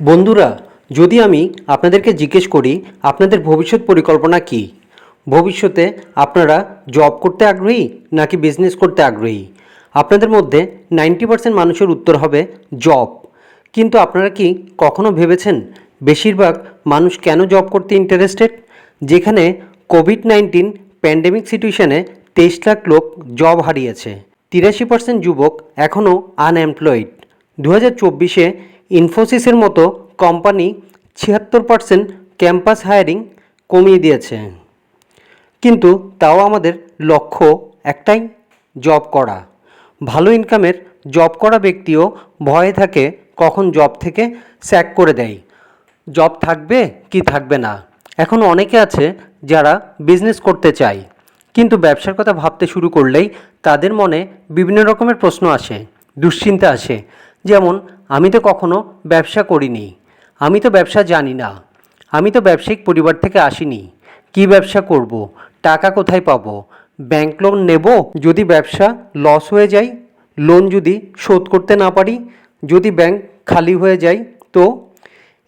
বন্ধুরা, যদি আমি আপনাদেরকে জিজ্ঞেস করি আপনাদের ভবিষ্যৎ পরিকল্পনা কী, ভবিষ্যতে আপনারা জব করতে আগ্রহী নাকি বিজনেস করতে আগ্রহী, আপনাদের মধ্যে 90% মানুষের উত্তর হবে জব। কিন্তু আপনারা কি কখনো ভেবেছেন বেশিরভাগ মানুষ কেন জব করতে ইন্টারেস্টেড? যেখানে কোভিড-19 প্যান্ডেমিক সিচুয়েশনে 23 লাখ লোক জব হারিয়েছে, 83% যুবক এখনও আনএমপ্লয়েড। 2024-এ ইনফোসিসের মতো কোম্পানি 76% ক্যাম্পাস হায়ারিং কমিয়ে দিয়েছে। কিন্তু তাও আমাদের লক্ষ্য একটাই, জব করা। ভালো ইনকামের জব করা ব্যক্তিও ভয়ে থাকে কখন জব থেকে স্যাক করে দেয়, জব থাকবে কি থাকবে না। এখন অনেকে আছে যারা বিজনেস করতে চায়, কিন্তু ব্যবসার কথা ভাবতে শুরু করলেই তাদের মনে বিভিন্ন রকমের প্রশ্ন আসে, দুশ্চিন্তা আসে। যেমন, আমি তো কখনো ব্যবসা করিনি, আমি তো ব্যবসা জানি না, আমি তো ব্যবসায়িক পরিবার থেকে আসিনি, কি ব্যবসা করব, টাকা কোথায় পাবো, ব্যাংক লোন নেব যদি ব্যবসা লস হয়ে যায়, লোন যদি শোধ করতে না পারি, যদি ব্যাংক খালি হয়ে যায় তো।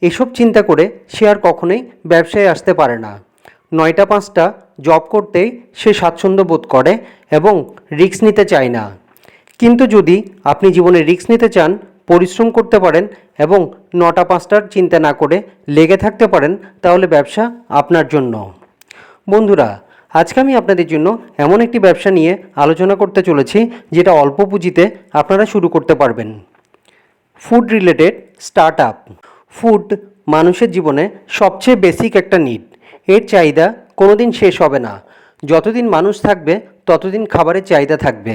এসব চিন্তা করে সে আর কখনোই ব্যবসায় আসতে পারে না। 9টা 5টা জব করতেই সে স্বাচ্ছন্দ্য বোধ করে এবং রিস্ক নিতে চায় না। কিন্তু যদি আপনি জীবনে রিস্ক নিতে চান, পরিশ্রম করতে পারেন এবং 9টা 5টার চিন্তা না করে লেগে থাকতে পারেন, তাহলে ব্যবসা আপনার জন্য। বন্ধুরা, আজকে আমি আপনাদের জন্য এমন একটি ব্যবসা নিয়ে আলোচনা করতে চলেছি যেটা অল্প পুঁজিতে আপনারা শুরু করতে পারবেন। Food related start up. Food মানুষের জীবনে সবচেয়ে বেসিক একটা নিড। এর চাহিদা কোনোদিন শেষ হবে না। যতদিন মানুষ থাকবে ততদিন খাবারের চাহিদা থাকবে।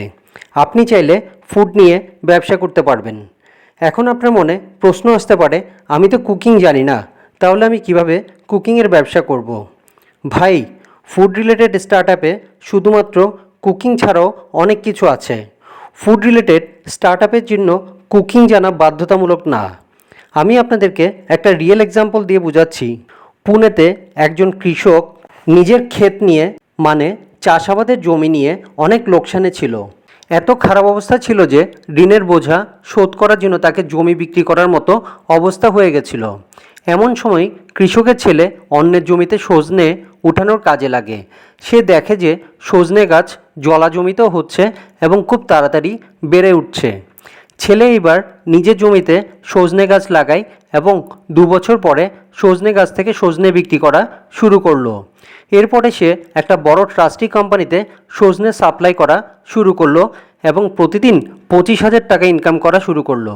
আপনি চাইলে ফুড নিয়ে ব্যবসা করতে পারবেন। এখন আপনার মনে প্রশ্ন আসতে পারে, আমি তো কুকিং জানি না, তাহলে আমি কিভাবে কুকিংয়ের ব্যবসা করব? ভাই, ফুড রিলেটেড স্টার্ট আপে শুধুমাত্র কুকিং ছাড়াও অনেক কিছু আছে। ফুড রিলেটেড স্টার্ট আপের জন্য কুকিং জানা বাধ্যতামূলক না। আমি আপনাদেরকে একটা রিয়েল এক্সাম্পল দিয়ে বোঝাচ্ছি। পুনেতে একজন কৃষক নিজের ক্ষেত নিয়ে, মানে চাষাবাদের জমি নিয়ে অনেক লোকসানে ছিল। এত খারাপ অবস্থা ছিল যে ঋণের বোঝা শোধ করার জন্য তাকে জমি বিক্রি করার মতো অবস্থা হয়ে গেছিল। এমন সময় কৃষকের ছেলে অন্যের জমিতে সজনে উঠানোর কাজে লাগে। সে দেখে যে সজনে গাছ জলা জমিতেও হচ্ছে এবং খুব তাড়াতাড়ি বেড়ে উঠছে। ছেলে এবার নিজের জমিতে সজনে গাছ লাগায় এবং 2 বছর পরে সজনে গাছ থেকে সজনে বিক্রি করা শুরু করলো। এরপরে সে একটা বড় ট্রাস্টি কোম্পানিতে সজনে সাপ্লাই করা শুরু করলো এবং প্রতিদিন 25,000 টাকা ইনকাম করা শুরু করলো।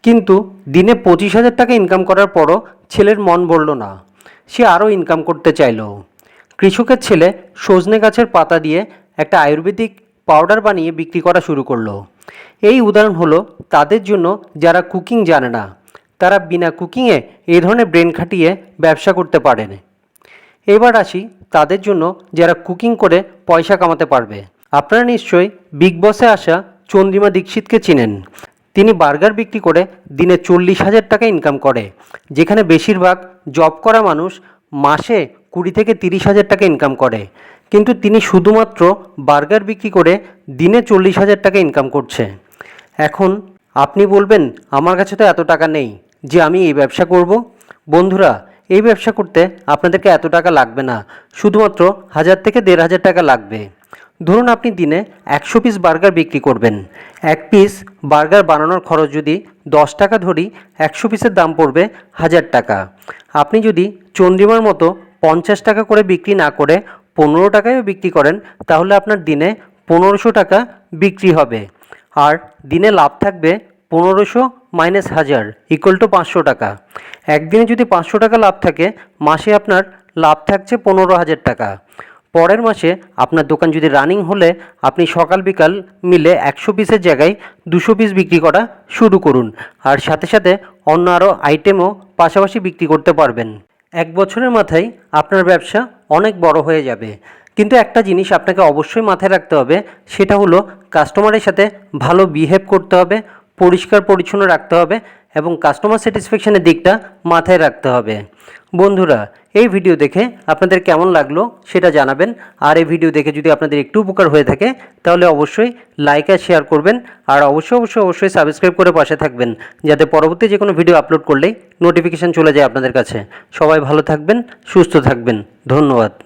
কিন্তু দিনে 25,000 টাকা ইনকাম করার পরও ছেলের মন ভরল না। সে আরও ইনকাম করতে চাইল। কৃষকের ছেলে সজনে গাছের পাতা দিয়ে একটা আয়ুর্বেদিক পাউডার বানিয়ে বিক্রি করা শুরু করলো। এই উদাহরণ হলো তাদের জন্য যারা কুকিং জানে না। তারা বিনা কুকিংয়ে এই ধরনের ব্রেন খাটিয়ে ব্যবসা করতে পারেন। এবার আসি তাদের জন্য যারা কুকিং করে পয়সা কামাতে পারবে। আপনারা নিশ্চয়ই বিগ বসে আসা চন্দ্রিমা দীক্ষিতকে চিনেন। তিনি বার্গার বিক্রি করে দিনে 40,000 টাকা ইনকাম করে, যেখানে বেশিরভাগ জব করা মানুষ মাসে 20 থেকে 30,000 টাকা ইনকাম করে। কিন্তু তিনি শুধুমাত্র বার্গার বিক্রি করে দিনে 40,000 টাকা ইনকাম করছে। এখন আপনি বলবেন, আমার কাছে তো এত টাকা নেই যে আমি এই ব্যবসা করব। বন্ধুরা, এই ব্যবসা করতে আপনাদেরকে এত টাকা লাগবে না, শুধুমাত্র 1000 থেকে 1,500 টাকা লাগবে। ধরুন আপনি দিনে 100 পিস বার্গার বিক্রি করবেন। 1 পিস বার্গার বানানোর খরচ যদি 10 টাকা ধরি, 100 পিসের দাম পড়বে 1000 টাকা। আপনি যদি চন্দ্রিমার মতো 50 টাকা করে বিক্রি না করে 15 টাকায়ও বিক্রি করেন, তাহলে আপনার দিনে 1500 টাকা বিক্রি হবে। আর দিনে লাভ থাকবে 1500 মাইনাস 1000 ইকুয়াল টু 500 টাকা। একদিনে যদি 500 টাকা লাভ থাকে, মাসে আপনার লাভ থাকছে 15,000 টাকা। পরের মাসে আপনার দোকান যদি রানিং হলে আপনি সকাল বিকাল মিলে 100 পিসের জায়গায় 200 পিস বিক্রি করা শুরু করুন। আর সাথে সাথে অন্য আরও আইটেমও পাশাপাশি বিক্রি করতে পারবেন। 1 বছরের মাথায় আপনার ব্যবসা অনেক বড় হয়ে যাবে। কিন্তু একটা জিনিস আপনাকে অবশ্যই মাথায় রাখতে হবে, সেটা হলো কাস্টমারের সাথে ভালো বিহেভ করতে হবে, পরিষ্কার পরিচ্ছন্ন রাখতে হবে এবং কাস্টমার স্যাটিসফ্যাকশনের দিকটা মাথায় রাখতে হবে। বন্ধুরা, এই ভিডিও দেখে আপনাদের কেমন লাগলো সেটা জানাবেন। আর এই ভিডিও দেখে যদি আপনাদের একটু উপকার হয়ে থাকে তাহলে অবশ্যই লাইক আর শেয়ার করবেন। আর অবশ্যই সাবস্ক্রাইব করে পাশে থাকবেন, যাতে পরবর্তী যে কোনো ভিডিও আপলোড করলেই নোটিফিকেশান চলে যায় আপনাদের কাছে। সবাই ভালো থাকবেন, সুস্থ থাকবেন। ধন্যবাদ।